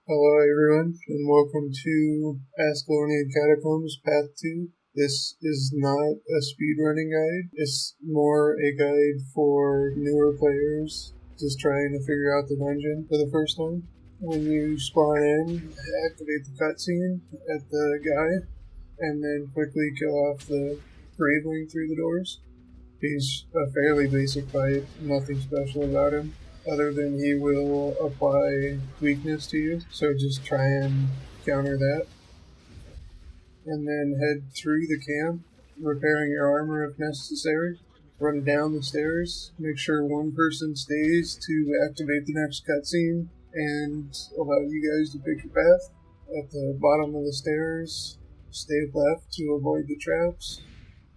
Hello everyone, and welcome to Ascalonian Catacombs Path 2. This is not a speedrunning guide, it's more a guide for newer players just trying to figure out the dungeon for the first time. When you spawn in, activate the cutscene at the guy, and then quickly kill off the graveling through the doors. He's a fairly basic fight, nothing special about him, other than he will apply weakness to you, so just try and counter that. And then head through the camp, repairing your armor if necessary. Run down the stairs, make sure one person stays to activate the next cutscene and allow you guys to pick your path. At the bottom of the stairs, stay left to avoid the traps,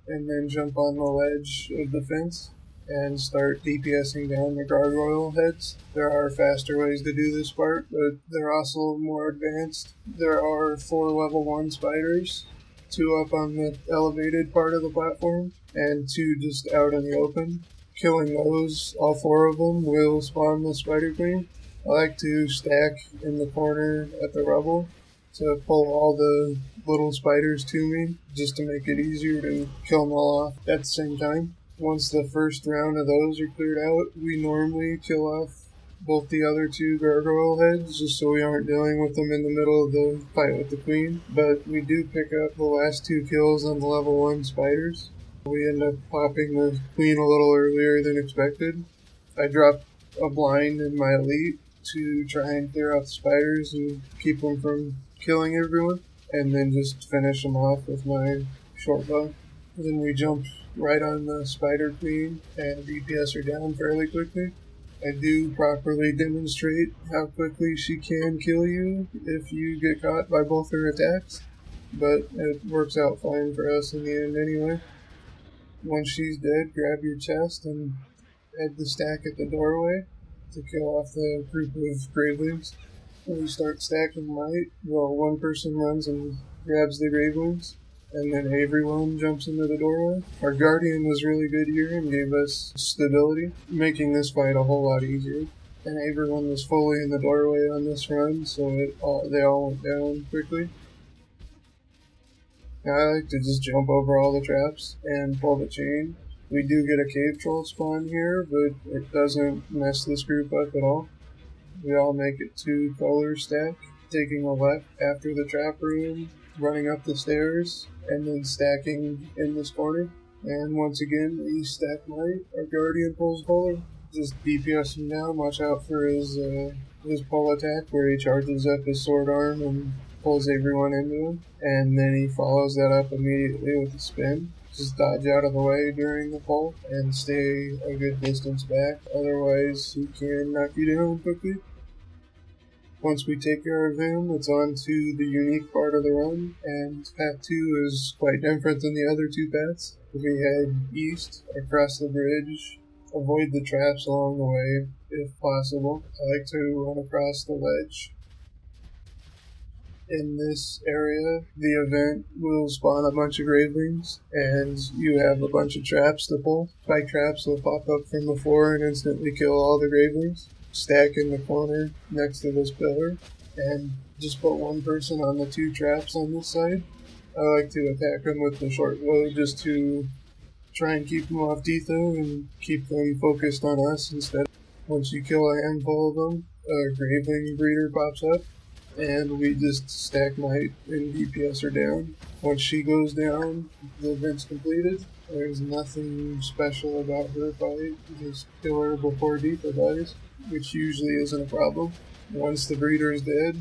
and then jump on the ledge of the fence and start DPSing down the gargoyle heads. There are faster ways to do this part, but they're also more advanced. There are 4 level 1 spiders, 2 up on the elevated part of the platform, and 2 just out in the open. Killing those, all 4 of them, will spawn the spider queen. I like to stack in the corner at the rubble to pull all the little spiders to me, just to make it easier to kill them all off at the same time. Once the first round of those are cleared out, we normally kill off both the other 2 gargoyle heads, just so we aren't dealing with them in the middle of the fight with the queen. But we do pick up the last 2 kills on the level 1 spiders. We end up popping the queen a little earlier than expected. I dropped a blind in my elite to try and clear out the spiders and keep them from killing everyone, and then just finish them off with my short bow. Then we jump right on the spider queen and DPS her down fairly quickly. I do properly demonstrate how quickly she can kill you if you get caught by both her attacks, but it works out fine for us in the end anyway. Once she's dead, grab your chest and head the stack at the doorway to kill off the group of gravelings. When we start stacking light, well, one person runs and grabs the gravelings, and then everyone jumps into the doorway. Our guardian was really good here and gave us stability, making this fight a whole lot easier. And everyone was fully in the doorway on this run, so they all went down quickly. Now I like to just jump over all the traps and pull the chain. We do get a cave troll spawn here, but it doesn't mess this group up at all. We all make it to color stack, taking a left after the trap room, running up the stairs, and then stacking in this corner. And once again, we stack light. Our guardian pulls color. Just DPS him down, watch out for his pull attack where he charges up his sword arm and pulls everyone into him. And then he follows that up immediately with a spin. Just dodge out of the way during the pull and stay a good distance back, otherwise he can knock you down quickly. Once we take care of him, it's on to the unique part of the run, and path 2 is quite different than the other 2 paths. We head east, across the bridge, avoid the traps along the way, if possible. I like to run across the ledge. In this area, the event will spawn a bunch of gravelings, and you have a bunch of traps to pull. Spike traps will pop up from the floor and instantly kill all the gravelings. Stack in the corner next to this pillar, and just put one person on the 2 traps on this side. I like to attack them with the short bow just to try and keep them off Detho and keep them focused on us instead. Once you kill a handful of them, a graveling breeder pops up, and we just stack might and DPS her down. Once she goes down, the event's completed. There's nothing special about her fight, just kill her before Detho dies, which usually isn't a problem. Once the breeder is dead,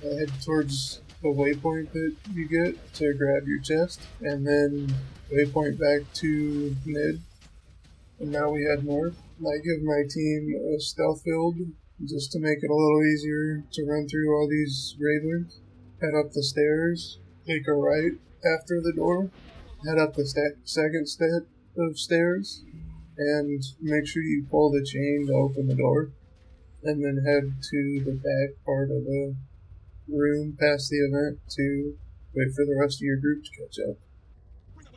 head towards the waypoint that you get to grab your chest, and then waypoint back to mid. And now we head north. I give my team a stealth build just to make it a little easier to run through all these gravelings. Head up the stairs, take a right after the door, head up the second set of stairs, and make sure you pull the chain to open the door, and then head to the back part of the room past the event to wait for the rest of your group to catch up.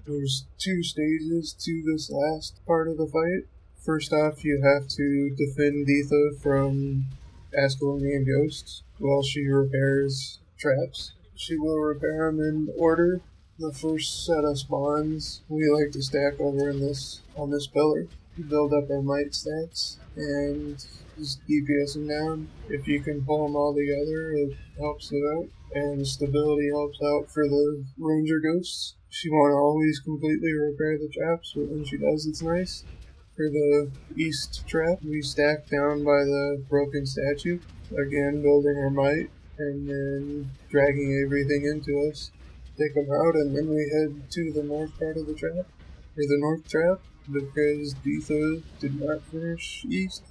There's 2 stages to this last part of the fight. First off, you have to defend Detha from Ascalonian ghosts, while she repairs traps. She will repair them in order. The first set of spawns we like to stack over on this pillar. Build up our might stats and just DPS them down. If you can pull them all together, it helps it out. And stability helps out for the ranger ghosts. She won't always completely repair the traps, but when she does, it's nice. For the east trap, we stack down by the broken statue. Again, building our might, and then dragging everything into us. Take them out, and then we head to the north part of the trap, or the north trap, because Deetha did not finish east.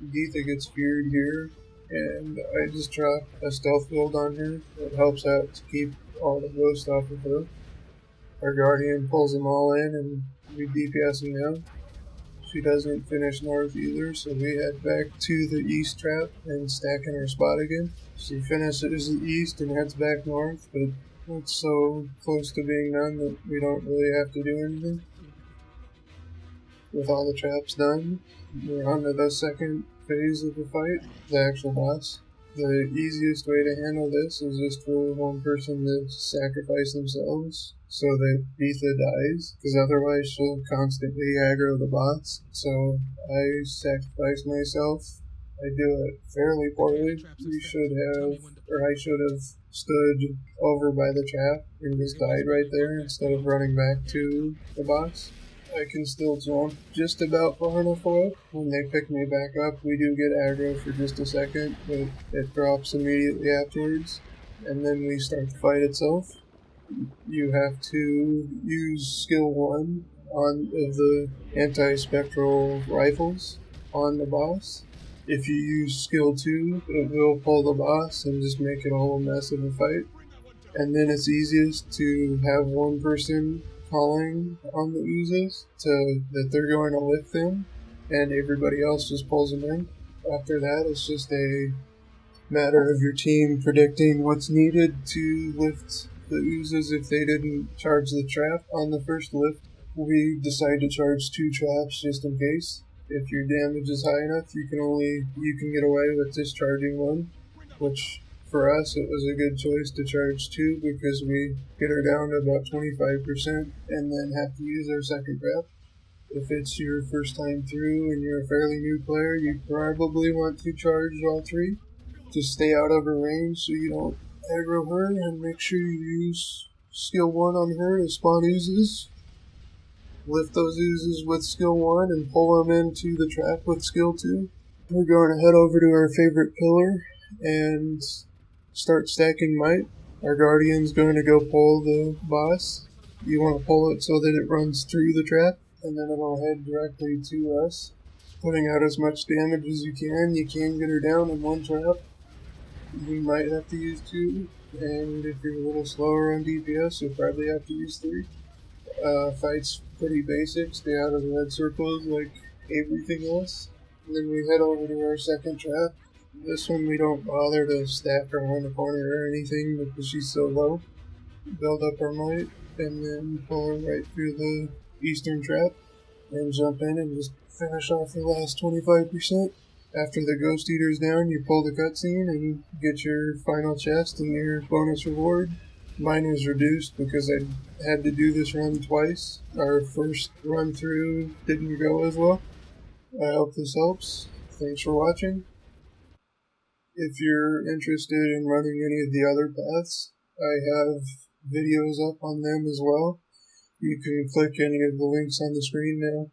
Deetha gets feared here, and I just drop a stealth build on her. It helps out to keep all the ghosts off of her. Our guardian pulls them all in, and we DPS them down. She doesn't finish north either, so we head back to the east trap and stack in our spot again. She finishes the east and heads back north, but it's so close to being done that we don't really have to do anything. With all the traps done, we're on to the second phase of the fight, the actual boss. The easiest way to handle this is just for one person to sacrifice themselves so that Deetha dies, because otherwise she'll constantly aggro the boss. So I sacrifice myself. I do it fairly poorly. I should have stood over by the trap and just died right there instead of running back to the boss. I can still jump just about far enough away. When they pick me back up, we do get aggro for just a second, but it drops immediately afterwards, and then we start the fight itself. You have to use skill 1 of the anti-spectral rifles on the boss. If you use skill 2, it will pull the boss and just make it a whole mess of a fight. And then it's easiest to have one person calling on the oozes that they're going to lift them, and everybody else just pulls them in. After that, it's just a matter of your team predicting what's needed to lift the oozes if they didn't charge the trap. On the first lift, we decide to charge 2 traps just in case. If your damage is high enough, you can get away with discharging 1, which for us it was a good choice to charge 2 because we get her down to about 25% and then have to use our second trap. If it's your first time through and you're a fairly new player, you probably want to charge all 3 to stay out of her range so you don't aggro her, and make sure you use skill 1 on her to spawn oozes. Lift those oozes with skill 1 and pull them into the trap with skill 2. We're going to head over to our favorite pillar and start stacking might. Our guardian's going to go pull the boss. You want to pull it so that it runs through the trap, and then it'll head directly to us, putting out as much damage as you can. You can get her down in 1 trap. You might have to use 2, and if you're a little slower on DPS, you'll probably have to use 3. Fight's pretty basic. Stay out of the red circles like everything else. And then we head over to our second trap. This one we don't bother to stack her on the corner or anything because she's so low. Build up our might and then pull her right through the eastern trap and jump in and just finish off the last 25%. After the ghost eater's down, you pull the cutscene and get your final chest and your bonus reward. Mine was reduced because I had to do this run twice. Our first run through didn't go as well. I hope this helps. Thanks for watching. If you're interested in running any of the other paths, I have videos up on them as well. You can click any of the links on the screen now.